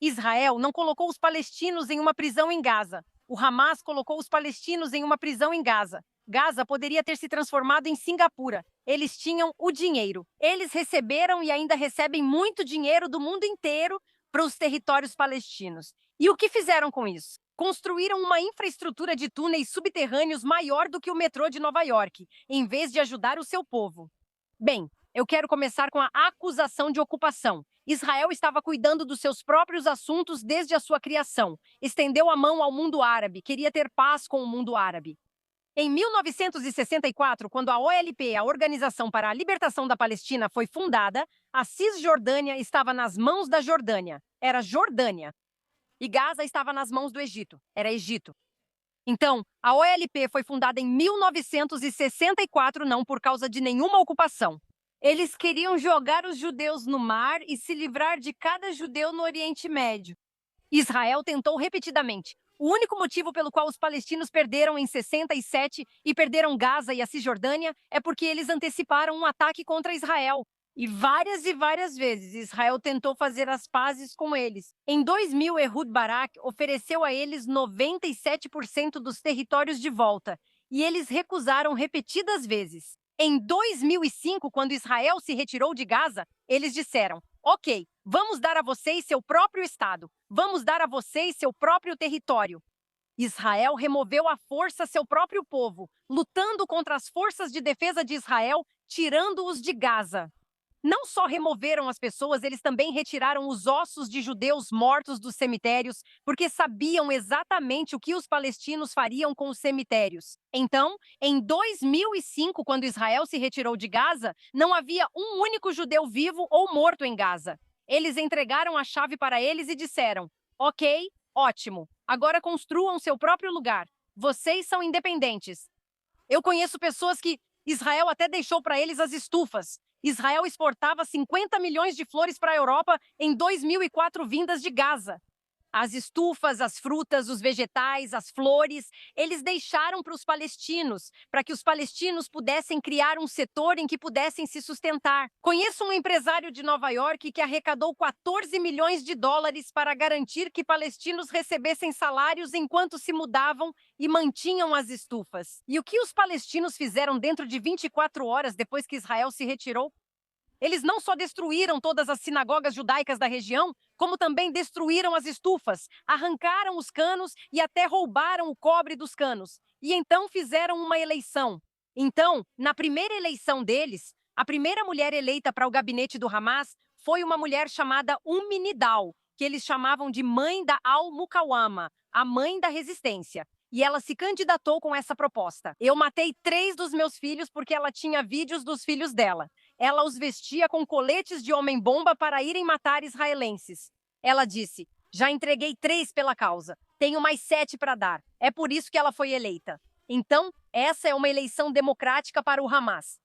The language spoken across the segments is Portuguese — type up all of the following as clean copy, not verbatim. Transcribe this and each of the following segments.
Israel não colocou os palestinos em uma prisão em Gaza. O Hamas colocou os palestinos em uma prisão em Gaza. Gaza poderia ter se transformado em Singapura. Eles tinham o dinheiro. Eles receberam e ainda recebem muito dinheiro do mundo inteiro para os territórios palestinos. E o que fizeram com isso? Construíram uma infraestrutura de túneis subterrâneos maior do que o metrô de Nova York, em vez de ajudar o seu povo. Bem, eu quero começar com a acusação de ocupação. Israel estava cuidando dos seus próprios assuntos desde a sua criação. Estendeu a mão ao mundo árabe, queria ter paz com o mundo árabe. Em 1964, quando a OLP, a Organização para a Libertação da Palestina, foi fundada, a Cisjordânia estava nas mãos da Jordânia. Era Jordânia. E Gaza estava nas mãos do Egito. Era Egito. Então, a OLP foi fundada em 1964 não por causa de nenhuma ocupação. Eles queriam jogar os judeus no mar e se livrar de cada judeu no Oriente Médio. Israel tentou repetidamente. O único motivo pelo qual os palestinos perderam em 67 e perderam Gaza e a Cisjordânia é porque eles anteciparam um ataque contra Israel. E várias vezes Israel tentou fazer as pazes com eles. Em 2000, Ehud Barak ofereceu a eles 97% dos territórios de volta, e eles recusaram repetidas vezes. Em 2005, quando Israel se retirou de Gaza, eles disseram: ok, vamos dar a vocês seu próprio Estado. Vamos dar a vocês seu próprio território. Israel removeu à força seu próprio povo, lutando contra as forças de defesa de Israel, tirando-os de Gaza. Não só removeram as pessoas, eles também retiraram os ossos de judeus mortos dos cemitérios, porque sabiam exatamente o que os palestinos fariam com os cemitérios. Então, em 2005, quando Israel se retirou de Gaza, não havia um único judeu vivo ou morto em Gaza. Eles entregaram a chave para eles e disseram: ok, ótimo, agora construam seu próprio lugar. Vocês são independentes. Eu conheço pessoas que Israel até deixou para eles as estufas. Israel exportava 50 milhões de flores para a Europa em 2004 vindas de Gaza. As estufas, as frutas, os vegetais, as flores, eles deixaram para os palestinos, para que os palestinos pudessem criar um setor em que pudessem se sustentar. Conheço um empresário de Nova York que arrecadou 14 milhões de dólares para garantir que palestinos recebessem salários enquanto se mudavam e mantinham as estufas. E o que os palestinos fizeram dentro de 24 horas depois que Israel se retirou? Eles não só destruíram todas as sinagogas judaicas da região, como também destruíram as estufas, arrancaram os canos e até roubaram o cobre dos canos. E então fizeram uma eleição. Então, na primeira eleição deles, a primeira mulher eleita para o gabinete do Hamas foi uma mulher chamada Nidal, que eles chamavam de mãe da Al-Mukawama, a mãe da resistência. E ela se candidatou com essa proposta. Eu matei 3 dos meus filhos porque ela tinha vídeos dos filhos dela. Ela os vestia com coletes de homem-bomba para irem matar israelenses. Ela disse: já entreguei 3 pela causa. Tenho mais 7 para dar. É por isso que ela foi eleita. Então, essa é uma eleição democrática para o Hamas.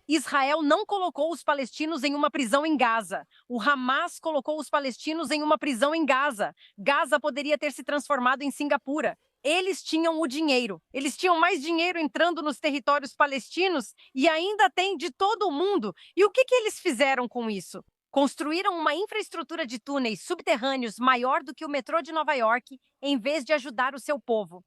Israel não colocou os palestinos em uma prisão em Gaza. O Hamas colocou os palestinos em uma prisão em Gaza. Gaza poderia ter se transformado em Singapura. Eles tinham o dinheiro. Eles tinham mais dinheiro entrando nos territórios palestinos e ainda tem de todo o mundo. E o que eles fizeram com isso? Construíram uma infraestrutura de túneis subterrâneos maior do que o metrô de Nova York, em vez de ajudar o seu povo.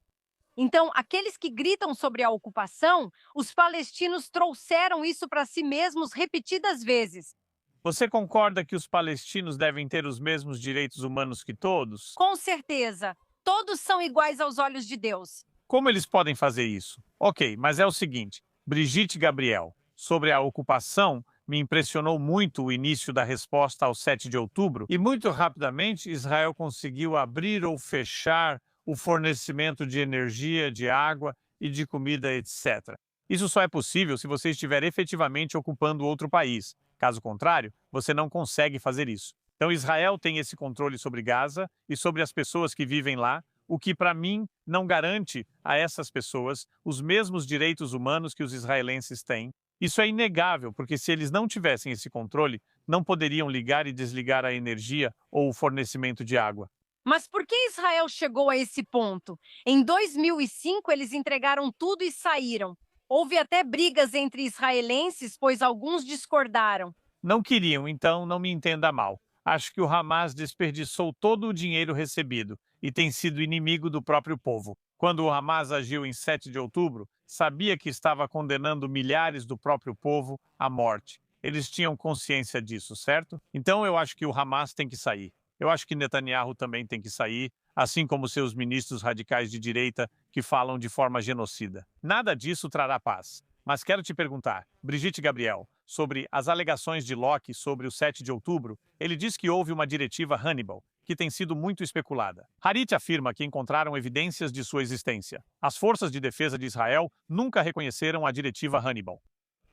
Então, aqueles que gritam sobre a ocupação, os palestinos trouxeram isso para si mesmos repetidas vezes. Você concorda que os palestinos devem ter os mesmos direitos humanos que todos? Com certeza, todos são iguais aos olhos de Deus. Como eles podem fazer isso? Ok, mas é o seguinte: Brigitte Gabriel, sobre a ocupação, me impressionou muito o início da resposta ao 7 de outubro e muito rapidamente Israel conseguiu abrir ou fechar o fornecimento de energia, de água e de comida, etc. Isso só é possível se você estiver efetivamente ocupando outro país. Caso contrário, você não consegue fazer isso. Então, Israel tem esse controle sobre Gaza e sobre as pessoas que vivem lá, o que, para mim, não garante a essas pessoas os mesmos direitos humanos que os israelenses têm. Isso é inegável, porque se eles não tivessem esse controle, não poderiam ligar e desligar a energia ou o fornecimento de água. Mas por que Israel chegou a esse ponto? Em 2005, eles entregaram tudo e saíram. Houve até brigas entre israelenses, pois alguns discordaram. Não queriam, então não me entenda mal. Acho que o Hamas desperdiçou todo o dinheiro recebido e tem sido inimigo do próprio povo. Quando o Hamas agiu em 7 de outubro, sabia que estava condenando milhares do próprio povo à morte. Eles tinham consciência disso, certo? Então eu acho que o Hamas tem que sair. Eu acho que Netanyahu também tem que sair, assim como seus ministros radicais de direita que falam de forma genocida. Nada disso trará paz. Mas quero te perguntar, Brigitte Gabriel, sobre as alegações de Locke sobre o 7 de outubro, ele diz que houve uma diretiva Hannibal, que tem sido muito especulada. Harit afirma que encontraram evidências de sua existência. As forças de defesa de Israel nunca reconheceram a diretiva Hannibal.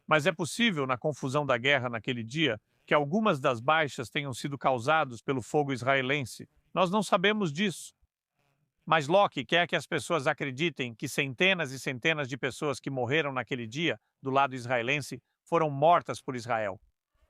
Mas é possível, na confusão da guerra naquele dia, que algumas das baixas tenham sido causadas pelo fogo israelense. Nós não sabemos disso. Mas Locke quer que as pessoas acreditem que centenas e centenas de pessoas que morreram naquele dia, do lado israelense, foram mortas por Israel.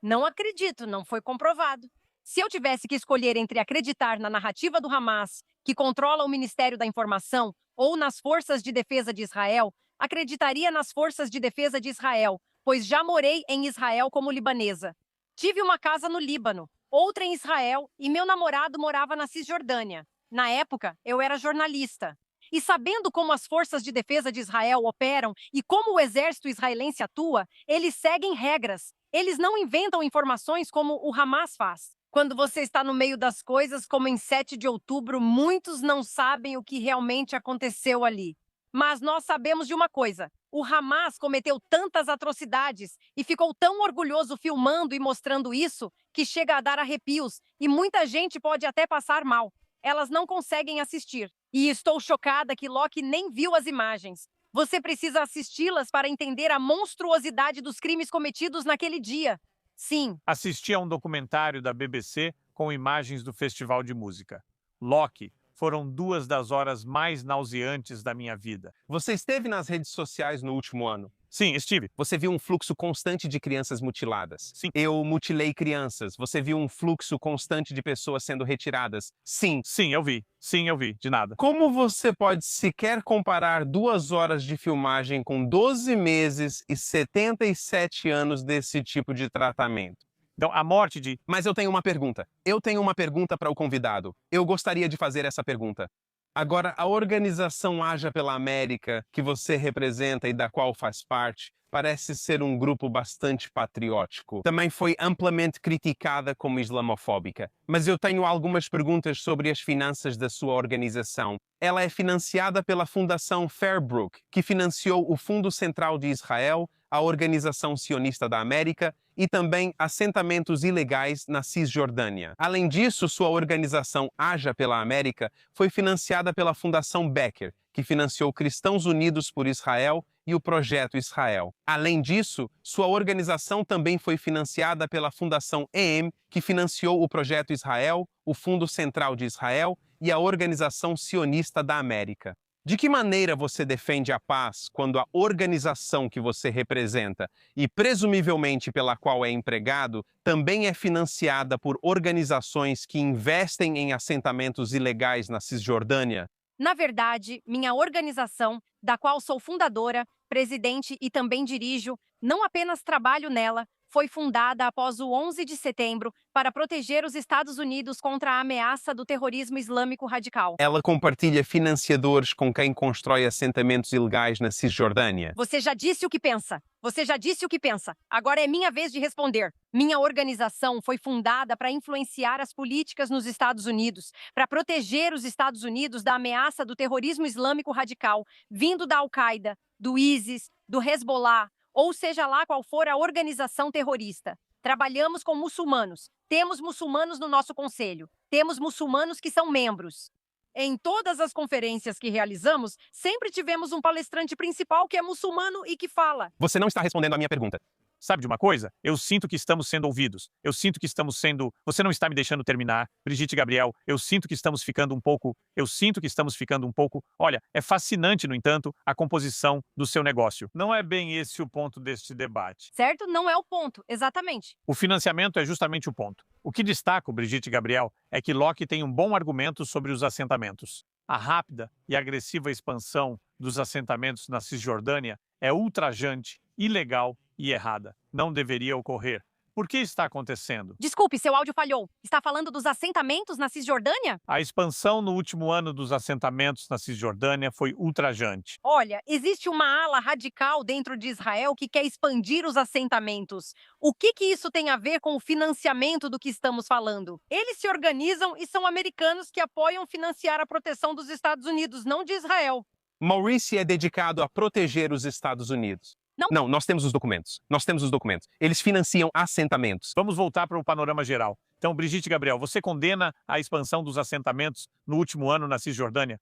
Não acredito, não foi comprovado. Se eu tivesse que escolher entre acreditar na narrativa do Hamas, que controla o Ministério da Informação, ou nas Forças de Defesa de Israel, acreditaria nas Forças de Defesa de Israel, pois já morei em Israel como libanesa. Tive uma casa no Líbano, outra em Israel e meu namorado morava na Cisjordânia. Na época, eu era jornalista. E sabendo como as forças de defesa de Israel operam e como o exército israelense atua, eles seguem regras. Eles não inventam informações como o Hamas faz. Quando você está no meio das coisas, como em 7 de outubro, muitos não sabem o que realmente aconteceu ali. Mas nós sabemos de uma coisa: o Hamas cometeu tantas atrocidades e ficou tão orgulhoso filmando e mostrando isso que chega a dar arrepios e muita gente pode até passar mal. Elas não conseguem assistir. E estou chocada que Locke nem viu as imagens. Você precisa assisti-las para entender a monstruosidade dos crimes cometidos naquele dia. Sim, Assisti a um documentário da BBC com imagens do Festival de Música. Locke foram 2 das horas mais nauseantes da minha vida. Você esteve nas redes sociais no último ano? Sim, estive. Você viu um fluxo constante de crianças mutiladas? Sim. Eu mutilei crianças. Você viu um fluxo constante de pessoas sendo retiradas? Sim. Sim, eu vi. Sim, eu vi. De nada. Como você pode sequer comparar 2 horas de filmagem com 12 meses e 77 anos desse tipo de tratamento? Então, a morte de... Mas eu tenho uma pergunta. Eu tenho uma pergunta para o convidado. Eu gostaria de fazer essa pergunta. Agora, a organização Haja pela América, que você representa e da qual faz parte, parece ser um grupo bastante patriótico. Também foi amplamente criticada como islamofóbica. Mas eu tenho algumas perguntas sobre as finanças da sua organização. Ela é financiada pela Fundação Fairbrook, que financiou o Fundo Central de Israel, a Organização Sionista da América e também assentamentos ilegais na Cisjordânia. Além disso, sua organização Haja pela América foi financiada pela Fundação Becker, que financiou Cristãos Unidos por Israel e o Projeto Israel. Além disso, sua organização também foi financiada pela Fundação EM, que financiou o Projeto Israel, o Fundo Central de Israel e a Organização Sionista da América. De que maneira você defende a paz quando a organização que você representa e presumivelmente pela qual é empregado também é financiada por organizações que investem em assentamentos ilegais na Cisjordânia? na verdade, minha organização, da qual sou fundadora, presidente e também dirijo, não apenas trabalho nela, foi fundada após o 11 de setembro para proteger os Estados Unidos contra a ameaça do terrorismo islâmico radical. Ela compartilha financiadores com quem constrói assentamentos ilegais na Cisjordânia. Você já disse o que pensa. Você já disse o que pensa. Agora é minha vez de responder. Minha organização foi fundada para influenciar as políticas nos Estados Unidos, para proteger os Estados Unidos da ameaça do terrorismo islâmico radical, vindo da Al-Qaeda, do ISIS, do Hezbollah, ou seja lá qual for a organização terrorista. Trabalhamos com muçulmanos. Temos muçulmanos no nosso conselho. Temos muçulmanos que são membros. Em todas as conferências que realizamos, sempre tivemos um palestrante principal que é muçulmano e que fala. Você não está respondendo à minha pergunta. Sabe de uma coisa? Eu sinto que estamos sendo ouvidos. Eu sinto que estamos sendo... Você não está me deixando terminar. Brigitte Gabriel, eu sinto que estamos ficando um pouco... Eu sinto que estamos ficando um pouco... Olha, é fascinante, no entanto, a composição do seu negócio. Não é bem esse o ponto deste debate. Certo? Não é o ponto, exatamente. O financiamento é justamente o ponto. O que destaco, Brigitte Gabriel, é que Locke tem um bom argumento sobre os assentamentos. A rápida e agressiva expansão dos assentamentos na Cisjordânia é ultrajante, ilegal e errada. Não deveria ocorrer. Por que está acontecendo? Desculpe, seu áudio falhou. Está falando dos assentamentos na Cisjordânia? A expansão no último ano dos assentamentos na Cisjordânia foi ultrajante. Olha, existe uma ala radical dentro de Israel que quer expandir os assentamentos. O que isso tem a ver com o financiamento do que estamos falando? Eles se organizam e são americanos que apoiam financiar a proteção dos Estados Unidos, não de Israel. Maurice é dedicado a proteger os Estados Unidos. Não, nós temos os documentos. Nós temos os documentos. Eles financiam assentamentos. Vamos voltar para o panorama geral. Então, Brigitte Gabriel, você condena a expansão dos assentamentos no último ano na Cisjordânia?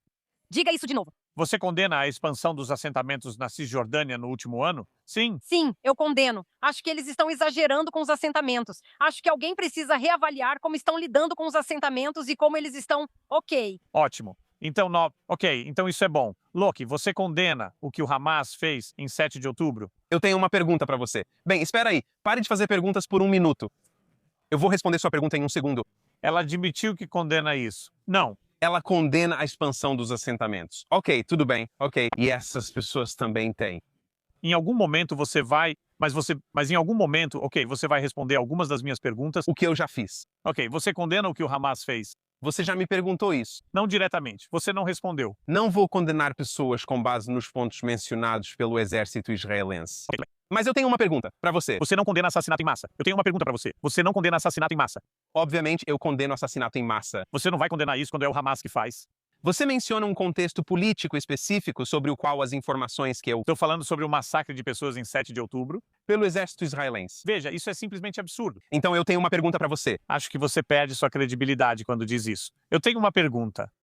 Diga isso de novo. Você condena a expansão dos assentamentos na Cisjordânia no último ano? Sim. Sim, eu condeno. Acho que eles estão exagerando com os assentamentos. Acho que alguém precisa reavaliar como estão lidando com os assentamentos e como eles estão ok. Ótimo. Então, então isso é bom. Loki, você condena o que o Hamas fez em 7 de outubro? Eu tenho uma pergunta para você. Bem, espera aí. Pare de fazer perguntas por 1 minuto. Eu vou responder sua pergunta em 1 segundo. Ela admitiu que condena isso. Não. Ela condena a expansão dos assentamentos. Ok, tudo bem. Ok. E essas pessoas também têm. Em algum momento você vai... Mas em algum momento, você vai responder algumas das minhas perguntas. O que eu já fiz. Ok, você condena o que o Hamas fez? Você já me perguntou isso. Não diretamente. Você não respondeu. Não vou condenar pessoas com base nos pontos mencionados pelo exército israelense. Mas eu tenho uma pergunta para você. Você não condena assassinato em massa. Eu tenho uma pergunta para você. Você não condena assassinato em massa. Obviamente, eu condeno assassinato em massa. Você não vai condenar isso quando é o Hamas que faz. Você menciona um contexto político específico sobre o qual as informações que eu... Estou falando sobre o massacre de pessoas em 7 de outubro. Pelo exército israelense. Veja, isso é simplesmente absurdo. Então eu tenho uma pergunta para você. Acho que você perde sua credibilidade quando diz isso. Eu tenho uma pergunta.